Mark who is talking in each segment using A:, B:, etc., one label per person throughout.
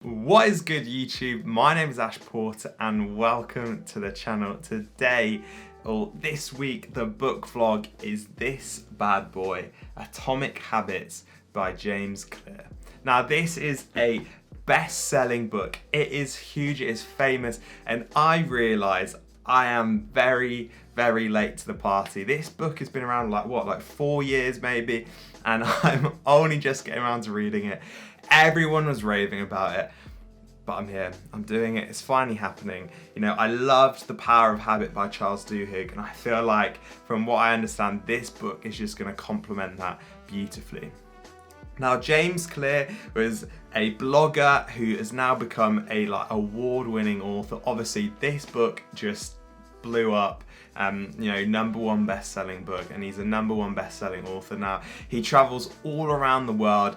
A: What is good, YouTube? My name is Ash Porter and welcome to the channel. Today, or this week, the book vlog is this bad boy, Atomic Habits by James Clear. Now, this is a best-selling book. It is huge, it is famous, and I realise I am very, very late to the party. This book has been around like 4 years maybe, and I'm only just getting around to reading it. Everyone was raving about it, but I'm here, I'm doing it, it's finally happening. You know, I loved The Power of Habit by Charles Duhigg, and I feel like, from what I understand, this book is just gonna complement that beautifully. Now, James Clear was a blogger who has now become a award-winning author. Obviously, this book just blew up. You know, #1 best-selling book, and he's a #1 best-selling author now. He travels all around the world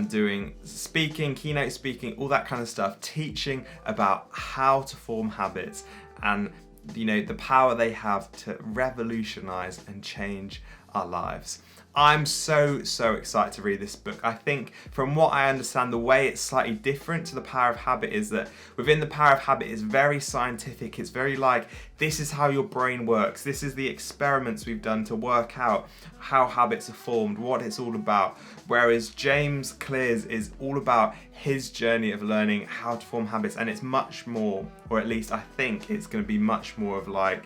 A: doing speaking, keynote speaking, all that kind of stuff, teaching about how to form habits and, you know, the power they have to revolutionize and change our lives. I'm so excited to read this book. I think, from what I understand, the way it's slightly different to The Power of Habit is that within The Power of Habit, it's very scientific. It's very like, this is how your brain works. This is the experiments we've done to work out how habits are formed, what it's all about. Whereas James Clear's is all about his journey of learning how to form habits, and it's much more, or at least I think it's going to be much more of like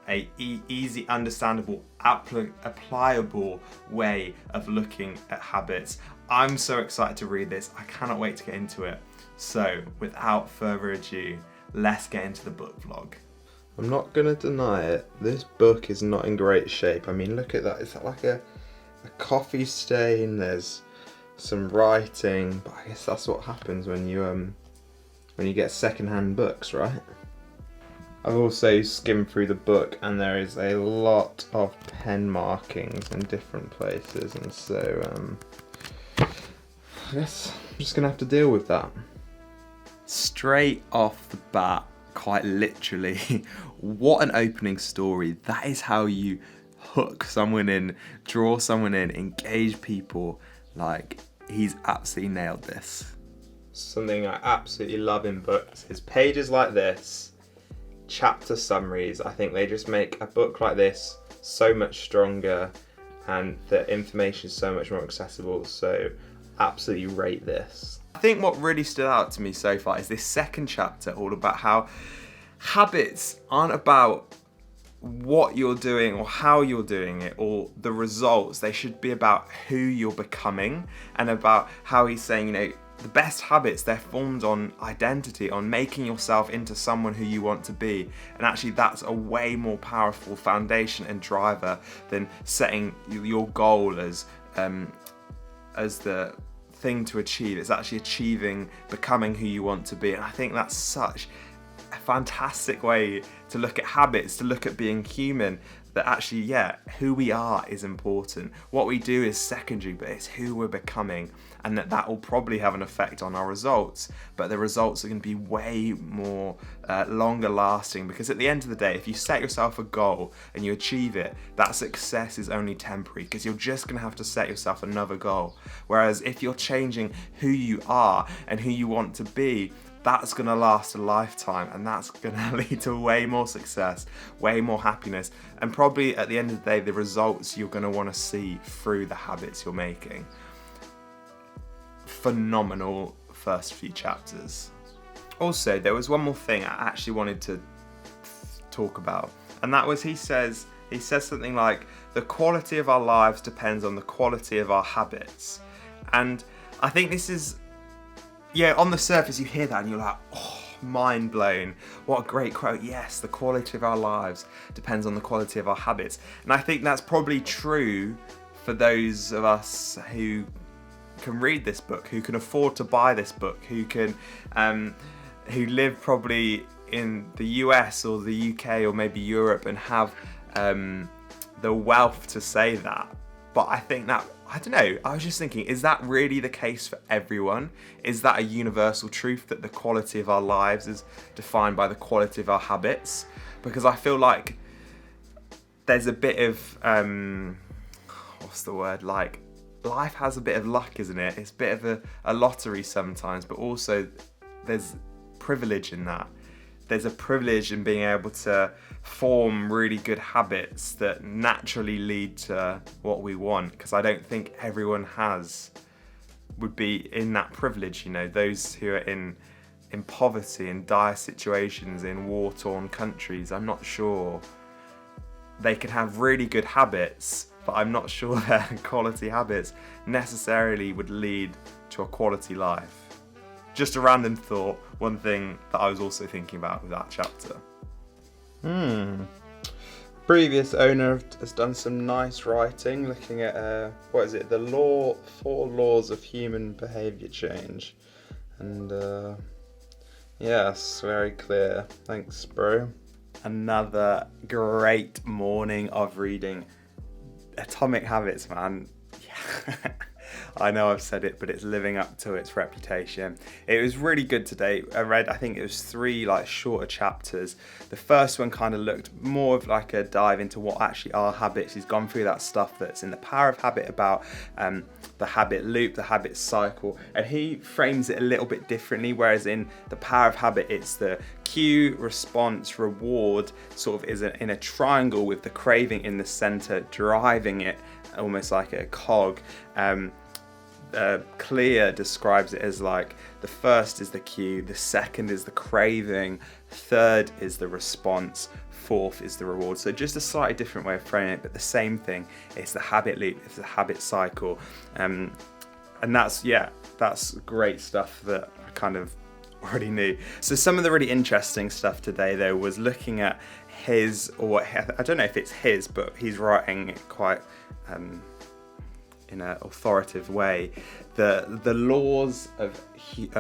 A: a easy, understandable, applicable way of looking at habits. I'm so excited to read this. I cannot wait to get into it. So, without further ado, let's get into the book vlog.
B: I'm not gonna deny it, this book is not in great shape. I mean, look at that, it's like a coffee stain, there's some writing, but I guess that's what happens when you get secondhand books, right? I've also skimmed through the book and there is a lot of pen markings in different places, and so I guess I'm just gonna have to deal with that.
A: Straight off the bat, quite literally, what an opening story. That is how you hook someone in, draw someone in, engage people. Like, he's absolutely nailed this.
B: Something I absolutely love in books is pages like this, chapter summaries. I think they just make a book like this so much stronger, and the information is so much more accessible, so absolutely rate this.
A: I think what really stood out to me so far is this second chapter, all about how habits aren't about what you're doing or how you're doing it or the results. They should be about who you're becoming, and about how he's saying, you know, the best habits, they're formed on identity, on making yourself into someone who you want to be. And actually that's a way more powerful foundation and driver than setting your goal as the thing to achieve. It's actually achieving, becoming who you want to be. And I think that's such a fantastic way to look at habits, to look at being human, that actually, yeah, who we are is important. What we do is secondary, but it's who we're becoming, and that will probably have an effect on our results, but the results are going to be way more longer lasting, because at the end of the day, if you set yourself a goal and you achieve it, that success is only temporary, because you're just going to have to set yourself another goal. Whereas if you're changing who you are and who you want to be, that's going to last a lifetime, and that's going to lead to way more success, way more happiness, and probably at the end of the day, the results you're going to want to see through the habits you're making. Phenomenal first few chapters. Also, there was one more thing I actually wanted to talk about, and that was he says something like, the quality of our lives depends on the quality of our habits. And I think this is, yeah, on the surface you hear that and you're like, oh, mind blown. What a great quote. Yes, the quality of our lives depends on the quality of our habits. And I think that's probably true for those of us who can read this book, who can afford to buy this book, who live probably in the US or the UK or maybe Europe and have the wealth to say that. But I think that, I don't know, I was just thinking, is that really the case for everyone? Is that a universal truth, that the quality of our lives is defined by the quality of our habits? Because I feel like there's a bit of, what's the word, like, life has a bit of luck, isn't it? It's a bit of a lottery sometimes, but also there's privilege in that. There's a privilege in being able to form really good habits that naturally lead to what we want, because I don't think everyone would be in that privilege. You know, those who are in poverty, in dire situations, in war-torn countries, I'm not sure they can have really good habits, but I'm not sure their quality habits necessarily would lead to a quality life. Just a random thought, one thing that I was also thinking about with that chapter.
B: Previous owner has done some nice writing looking at, the 4 laws of human behaviour change. And yes, very clear. Thanks, bro.
A: Another great morning of reading. Atomic Habits, man. Yeah. I know I've said it, but it's living up to its reputation. It was really good today. I think it was 3 shorter chapters. The first one kind of looked more of like a dive into what actually are habits. He's gone through that stuff that's in The Power of Habit about the habit loop, the habit cycle, and he frames it a little bit differently, whereas in The Power of Habit it's the cue, response, reward sort of is in a triangle with the craving in the center driving it almost like a cog. Clear describes it as like the first is the cue, the second is the craving, third is the response, fourth is the reward. So just a slightly different way of framing it, but the same thing. It's the habit loop, it's the habit cycle, and that's great stuff that I kind of already knew. So some of the really interesting stuff today though was looking at his, or I don't know if it's his, but he's writing it quite in an authoritative way, the laws of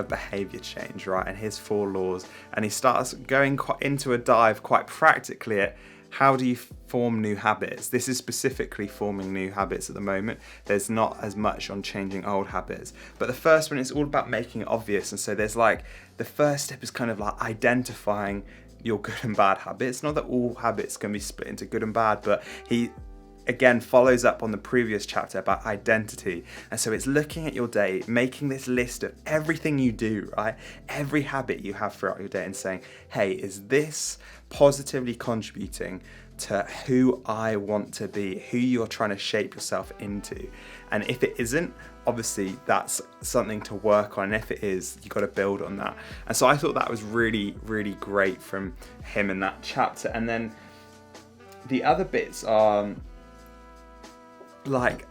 A: behaviour change, right? And his 4 laws, and he starts going into a dive quite practically at how do you form new habits. This is specifically forming new habits at the moment. There's not as much on changing old habits, but the first one is all about making it obvious. And so there's the first step is kind of like identifying your good and bad habits. Not that all habits can be split into good and bad, but he again follows up on the previous chapter about identity. And so it's looking at your day, making this list of everything you do, right? Every habit you have throughout your day, and saying, hey, is this positively contributing to who I want to be, who you're trying to shape yourself into? And if it isn't, obviously that's something to work on. And if it is, you've got to build on that. And so I thought that was really, really great from him in that chapter. And then the other bits are like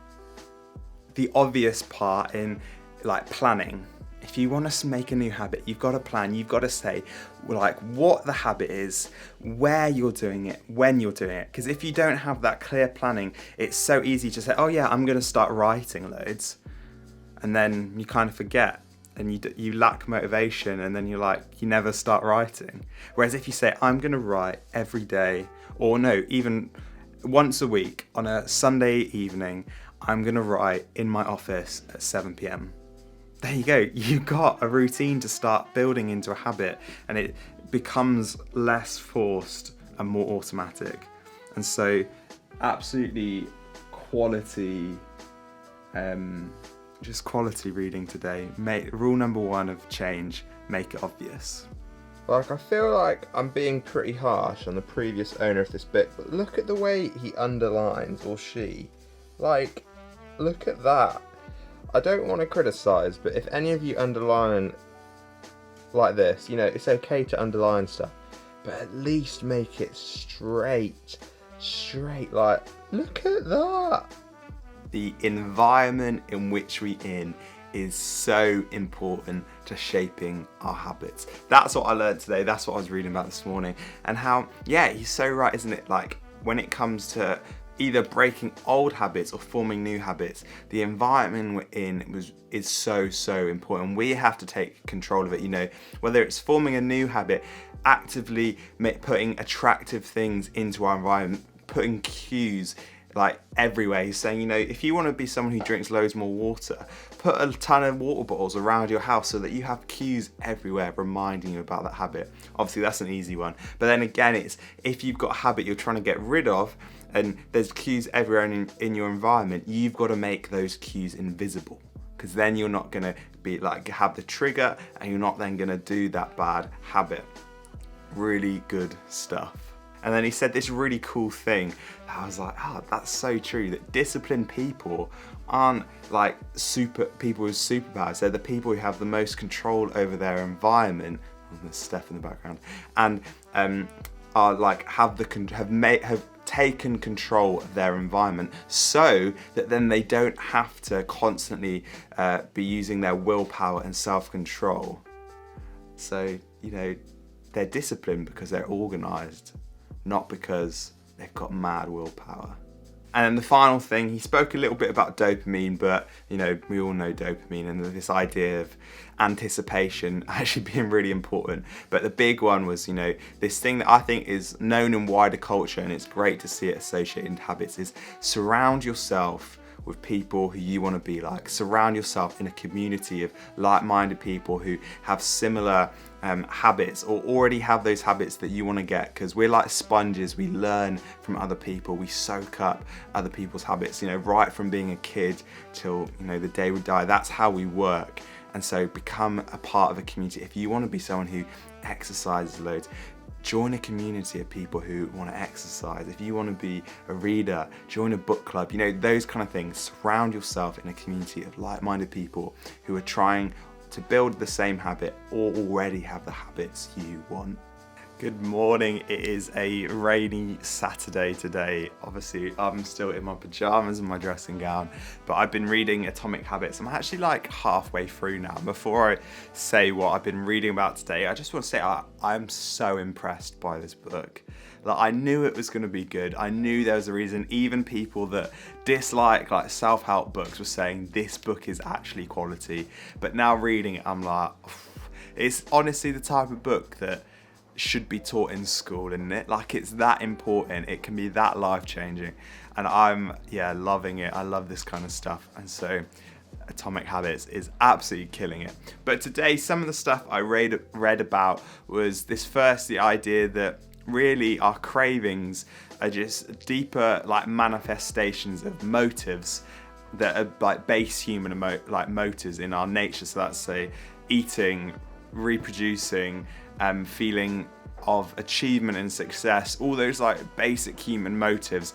A: the obvious part in planning. If you want to make a new habit, you've got to plan. You've got to say what the habit is, where you're doing it, when you're doing it. Because if you don't have that clear planning, it's so easy to say, oh yeah, I'm going to start writing loads, and then you kind of forget and you lack motivation, and then you never start writing. Whereas if you say, I'm going to write every day, or no, even once a week on a Sunday evening, I'm going to write in my office at 7 p.m. There you go. You've got a routine to start building into a habit, and it becomes less forced and more automatic. And so absolutely quality, just quality reading today. Rule number 1 of change, make it obvious.
B: I feel like I'm being pretty harsh on the previous owner of this book, but look at the way he underlines, or she. Look at that. I don't want to criticise, but if any of you underline like this, it's okay to underline stuff, but at least make it straight. Look at that.
A: The environment in which we're in is so important to shaping our habits. That's what I learned today. That's what I was reading about this morning. And how, he's so right, isn't it? When it comes to either breaking old habits or forming new habits, the environment we're in is so important. We have to take control of it. Whether it's forming a new habit, actively putting attractive things into our environment, putting cues everywhere. He's saying, if you want to be someone who drinks loads more water, put a ton of water bottles around your house so that you have cues everywhere reminding you about that habit. Obviously that's an easy one, but then again, it's if you've got a habit you're trying to get rid of and there's cues everywhere in your environment, you've got to make those cues invisible, because then you're not going to be like have the trigger and you're not then going to do that bad habit. Really good stuff. And then he said this really cool thing. I was like, oh, that's so true, that disciplined people aren't like people with superpowers. They're the people who have the most control over their environment. Oh, there's Steph in the background. And are like have taken control of their environment, so that then they don't have to constantly be using their willpower and self-control. So, you know, they're disciplined because they're organised, not because they've got mad willpower. And then the final thing, he spoke a little bit about dopamine, but you know, we all know dopamine and this idea of anticipation actually being really important. But the big one was, you know, this thing that I think is known in wider culture, and it's great to see it associated in habits, is surround yourself with people who you want to be like. Surround yourself in a community of like-minded people who have similar habits, or already have those habits that you want to get, because we're like sponges. We learn from other people, we soak up other people's habits, you know, right from being a kid till, you know, the day we die. That's how we work. And so become a part of a community. If you want to be someone who exercises loads, join a community of people who want to exercise. If you want to be a reader, join a book club, you know, those kind of things. Surround yourself in a community of like-minded people who are trying to build the same habit or already have the habits you want. Good morning. It is a rainy Saturday today. Obviously, I'm still in my pajamas and my dressing gown, but I've been reading Atomic Habits. I'm actually like halfway through now. Before I say what I've been reading about today, I just want to say I'm so impressed by this book. Like, I knew it was going to be good. I knew there was a reason. Even people that dislike like self-help books were saying this book is actually quality. But now reading it, I'm like, it's honestly the type of book that should be taught in school, isn't it? Like, it's that important. It can be that life-changing, and I'm loving it. I love this kind of stuff, and so Atomic Habits is absolutely killing it. But today, some of the stuff I read about was the idea that really our cravings are just deeper like manifestations of motives that are like base human motives in our nature. So that's say eating, reproducing, feeling of achievement and success. All those like basic human motives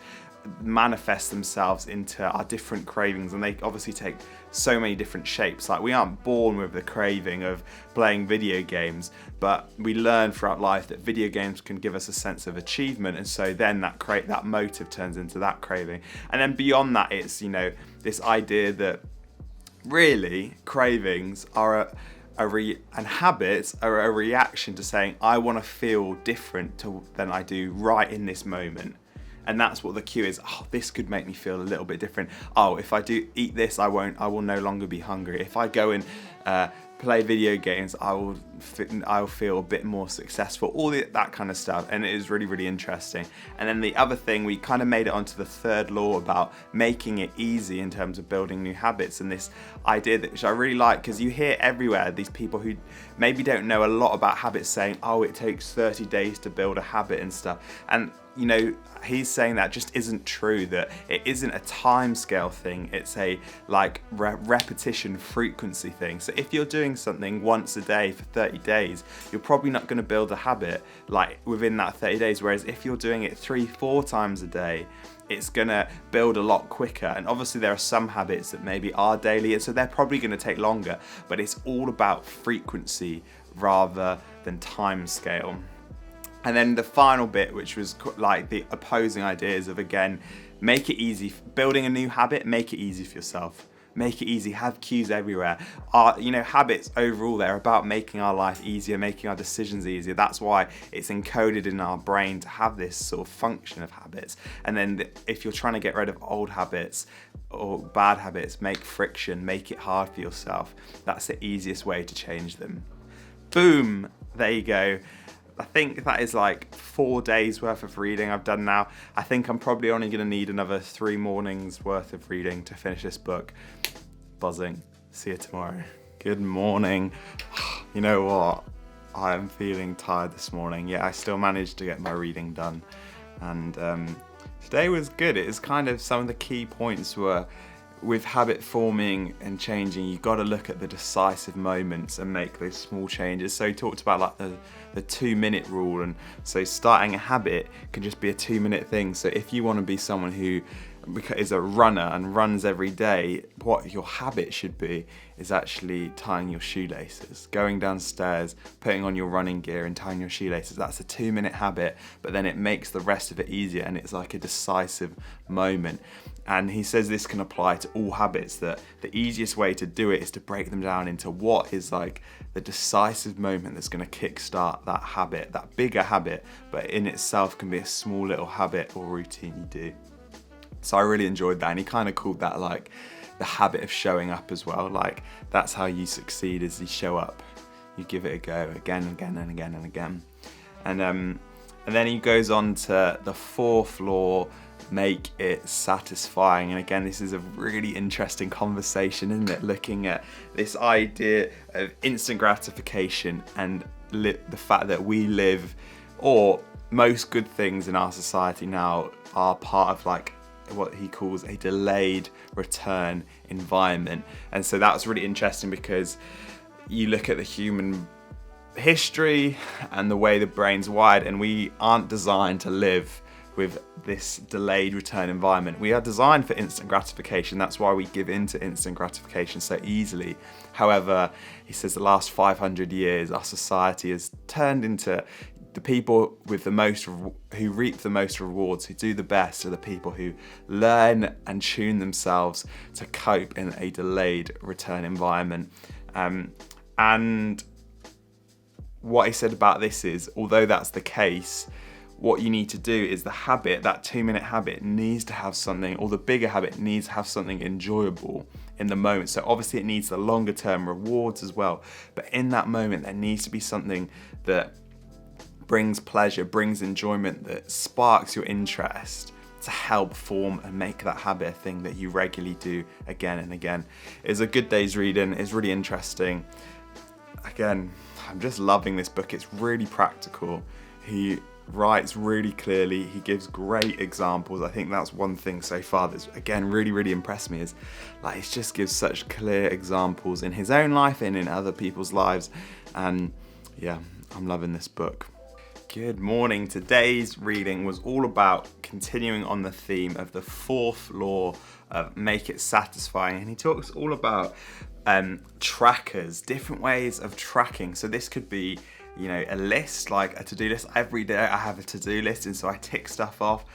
A: manifest themselves into our different cravings, and they obviously take so many different shapes. Like, we aren't born with the craving of playing video games, but we learn throughout life that video games can give us a sense of achievement, and so then that motive turns into that craving. And then beyond that, it's, you know, this idea that really cravings are and habits are a reaction to saying, I want to feel different than I do right in this moment. And that's what the cue is. Oh, this could make me feel a little bit different. Oh, if I do eat this, I will no longer be hungry. If I go and play video games, I'll feel a bit more successful. All that kind of stuff. And it is really, really interesting. And then the other thing, we kind of made it onto the third law about making it easy in terms of building new habits. And this idea which I really like, because you hear everywhere these people who maybe don't know a lot about habits saying, oh, it takes 30 days to build a habit and stuff. And you know, he's saying that just isn't true, that it isn't a time scale thing. It's a like repetition frequency thing. So if you're doing something once a day for 30 days, you're probably not going to build a habit like within that 30 days. Whereas if you're doing it 3-4 times a day, it's going to build a lot quicker. And obviously there are some habits that maybe are daily, and so they're probably going to take longer, but it's all about frequency rather than time scale. And then the final bit, which was like the opposing ideas of, again, make it easy. Building a new habit, make it easy for yourself. Make it easy, have cues everywhere. You know, habits overall, they're about making our life easier, making our decisions easier. That's why it's encoded in our brain to have this sort of function of habits. And then if you're trying to get rid of old habits or bad habits, make friction, make it hard for yourself. That's the easiest way to change them. Boom, there you go. I think that is like 4 days worth of reading I've done now. I think I'm probably only going to need another 3 mornings worth of reading to finish this book. Buzzing. See you tomorrow. Good morning. You know what? I'm feeling tired this morning. Yeah, I still managed to get my reading done. And today was good. It was kind of, some of the key points were with habit forming and changing, you got to look at the decisive moments and make those small changes. So he talked about like the 2-minute rule, and so starting a habit can just be a 2-minute thing. So if you want to be someone who is a runner and runs every day, what your habit should be is actually tying your shoelaces, going downstairs, putting on your running gear and tying your shoelaces. That's a 2-minute habit, but then it makes the rest of it easier, and it's like a decisive moment. And he says this can apply to all habits, that the easiest way to do it is to break them down into what is like the decisive moment that's going to kickstart that habit, that bigger habit, but in itself can be a small little habit or routine you do. So I really enjoyed that, and he kind of called that like the habit of showing up as well. Like that's how you succeed, is you show up, you give it a go again and again and again and again. And then he goes on to the 4th law, make it satisfying. And again, this is a really interesting conversation, isn't it? Looking at this idea of instant gratification and the fact that we live, or most good things in our society now are part of like what he calls a delayed return environment. And so that's really interesting, because you look at the human history and the way the brain's wired, and we aren't designed to live with this delayed return environment. We are designed for instant gratification. That's why we give into instant gratification so easily. However, he says the last 500 years, our society has turned into the people with the most, who reap the most rewards, who do the best, are the people who learn and tune themselves to cope in a delayed return environment. And what he said about this is, although that's the case, what you need to do is the habit, that 2-minute habit, needs to have something, or the bigger habit needs to have something enjoyable in the moment. So obviously it needs the longer term rewards as well, but in that moment there needs to be something that brings pleasure, brings enjoyment, that sparks your interest to help form and make that habit a thing that you regularly do again and again. It's a good day's reading. It's really interesting. Again, I'm just loving this book. It's really practical. He writes really clearly. He gives great examples. I think that's one thing so far that's, again, really impressed me, is like he just gives such clear examples in his own life and in other people's lives. And yeah, I'm loving this book. Good morning. Today's reading was all about continuing on the theme of the 4th law of make it satisfying. And he talks all about trackers, different ways of tracking. So this could be, you know, a list, like a to-do list. Every day I have a to-do list, and so I tick stuff off.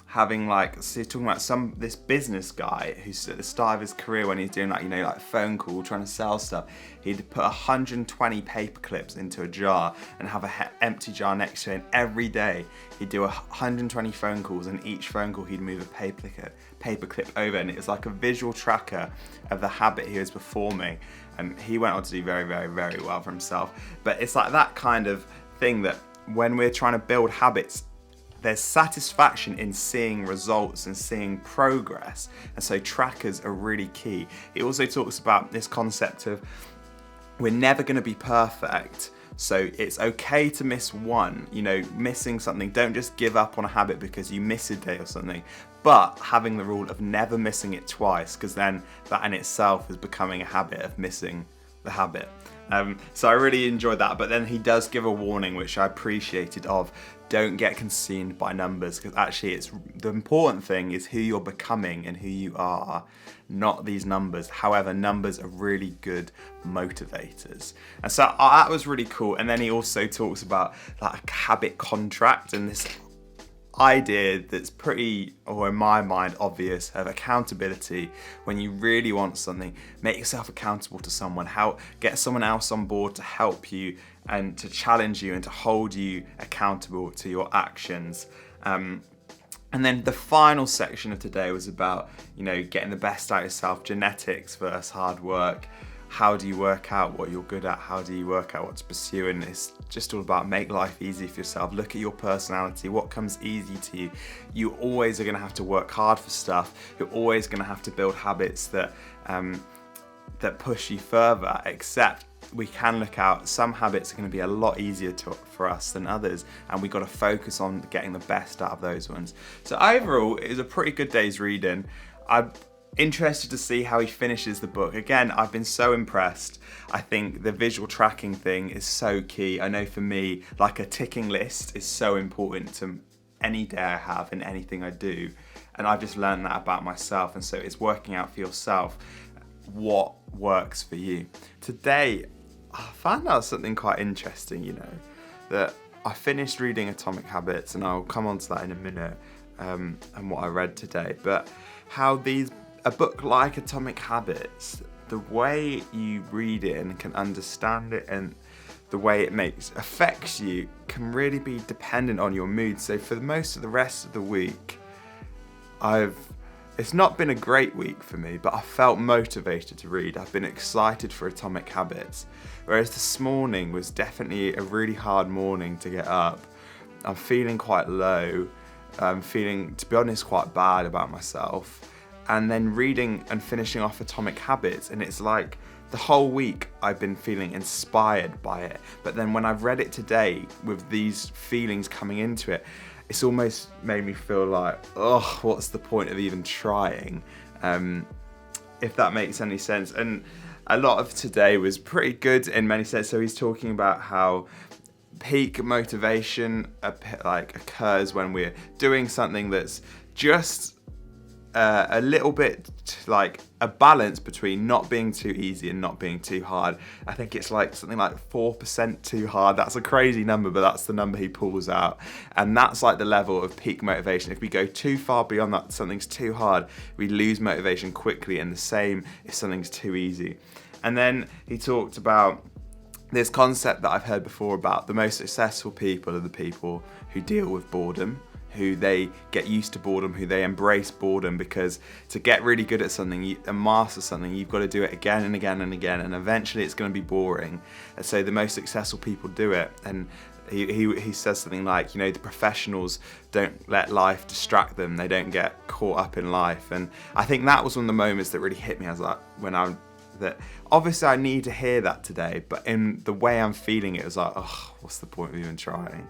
A: Having like, so he's talking about this business guy who's at the start of his career, when he's doing like, you know, like phone call, trying to sell stuff, he'd put 120 paper clips into a jar and have an empty jar next to him. Every day he'd do 120 phone calls, and each phone call he'd move a paper clip over, and it was like a visual tracker of the habit he was performing. And he went on to do very well for himself. But it's like that kind of thing, that when we're trying to build habits, there's satisfaction in seeing results and seeing progress. And so trackers are really key. He also talks about this concept of we're never going to be perfect. So it's okay to miss one, you know, missing something. Don't just give up on a habit because you miss a day or something. But having the rule of never missing it twice, because then that in itself is becoming a habit of missing the habit. So I really enjoyed that. But then he does give a warning, which I appreciated, of don't get consumed by numbers, because actually it's the important thing is who you're becoming and who you are, not these numbers. However, numbers are really good motivators. And so that was really cool. And then he also talks about like a habit contract, and this idea that's pretty, or in my mind, obvious, of accountability. When you really want something, make yourself accountable to someone. Get someone else on board to help you and to challenge you and to hold you accountable to your actions. And then the final section of today was about, you know, getting the best out of yourself, genetics versus hard work. How do you work out what you're good at? How do you work out what to pursue? And it's just all about make life easy for yourself. Look at your personality, what comes easy to you. You always are going to have to work hard for stuff. You're always going to have to build habits that push you further, except we can look out, some habits are going to be a lot easier for us than others, and we've got to focus on getting the best out of those ones. So overall, it was a pretty good day's reading. interested to see how he finishes the book. Again, I've been so impressed. I think the visual tracking thing is so key. I know for me, like a ticking list is so important to any day I have and anything I do. And I've just learned that about myself. And so it's working out for yourself what works for you. Today, I found out something quite interesting, you know, that I finished reading Atomic Habits, and I'll come on to that in a minute, and what I read today. But how a book like Atomic Habits, the way you read it and can understand it and the way it affects you can really be dependent on your mood. So for most of the rest of the week, it's not been a great week for me, but I felt motivated to read. I've been excited for Atomic Habits. Whereas this morning was definitely a really hard morning to get up. I'm feeling quite low. I'm feeling, to be honest, quite bad about myself. And then reading and finishing off Atomic Habits, and it's like the whole week I've been feeling inspired by it. But then when I've read it today with these feelings coming into it, it's almost made me feel like, oh, what's the point of even trying? If that makes any sense. And a lot of today was pretty good in many senses. So he's talking about how peak motivation occurs when we're doing something that's just a little bit like a balance between not being too easy and not being too hard. I think it's like something like 4% too hard. That's a crazy number, but that's the number he pulls out. And that's like the level of peak motivation. If we go too far beyond that, something's too hard, we lose motivation quickly, and the same if something's too easy. And then he talked about this concept that I've heard before about the most successful people are the people who deal with boredom, who they get used to boredom, who they embrace boredom, because to get really good at something and master something, you've got to do it again and again and again, and eventually it's going to be boring. And so the most successful people do it. And he says something like, you know, the professionals don't let life distract them. They don't get caught up in life. And I think that was one of the moments that really hit me. I was like, that obviously I need to hear that today, but in the way I'm feeling it was like, oh, what's the point of even trying?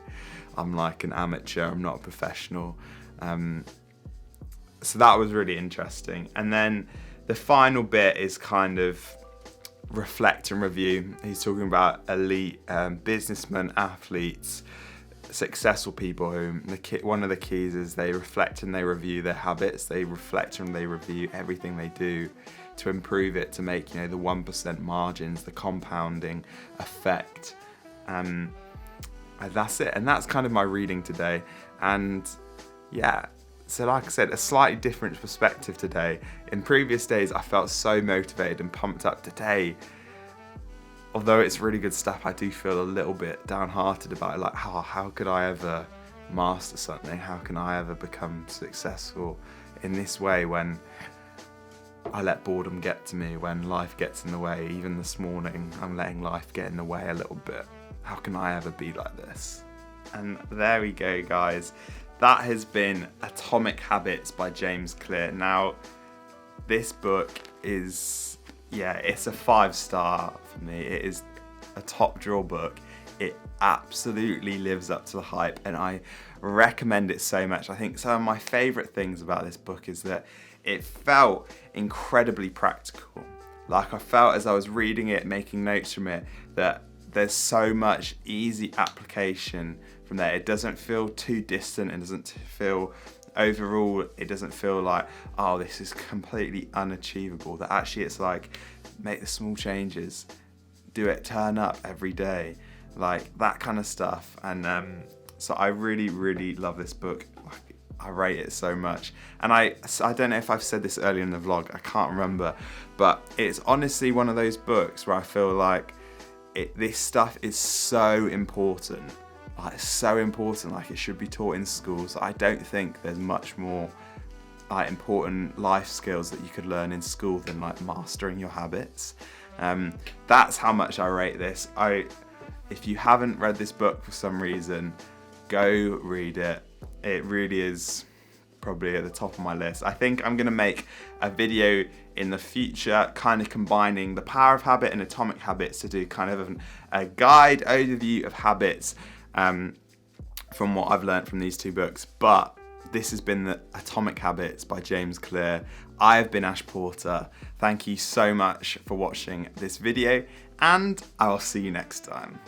A: I'm like an amateur, I'm not a professional. So that was really interesting. And then the final bit is kind of reflect and review. He's talking about elite businessmen, athletes, successful people who one of the keys is they reflect and they review their habits. They reflect and they review everything they do to improve it, to make, you know, the 1% margins, the compounding effect. That's it. And that's kind of my reading today. And yeah, so like I said, a slightly different perspective today. In previous days, I felt so motivated and pumped up. Today, although it's really good stuff, I do feel a little bit downhearted about it. Like, how could I ever master something? How can I ever become successful in this way when I let boredom get to me, when life gets in the way? Even this morning, I'm letting life get in the way a little bit. How can I ever be like this? And there we go, guys. That has been Atomic Habits by James Clear. Now, this book is, it's a 5-star for me. It is a top drawer book. It absolutely lives up to the hype, and I recommend it so much. I think some of my favourite things about this book is that it felt incredibly practical. Like, I felt as I was reading it, making notes from it, that there's so much easy application from there. It doesn't feel too distant. It doesn't feel, overall, it doesn't feel like, oh, this is completely unachievable. That actually it's like, make the small changes, do it, turn up every day, like that kind of stuff. And so I really, really love this book. I rate it so much. And I don't know if I've said this earlier in the vlog, I can't remember, but it's honestly one of those books where I feel like this stuff is so important. Like, it's so important, like it should be taught in schools. I don't think there's much more like important life skills that you could learn in school than like mastering your habits. That's how much I rate this. If you haven't read this book for some reason, go read it. It really is probably at the top of my list. I think I'm gonna make a video in the future kind of combining The Power of Habit and Atomic Habits to do kind of a guide overview of habits from what I've learned from these two books. But this has been the Atomic Habits by James Clear. I have been Ash Porter. Thank you so much for watching this video, and I'll see you next time.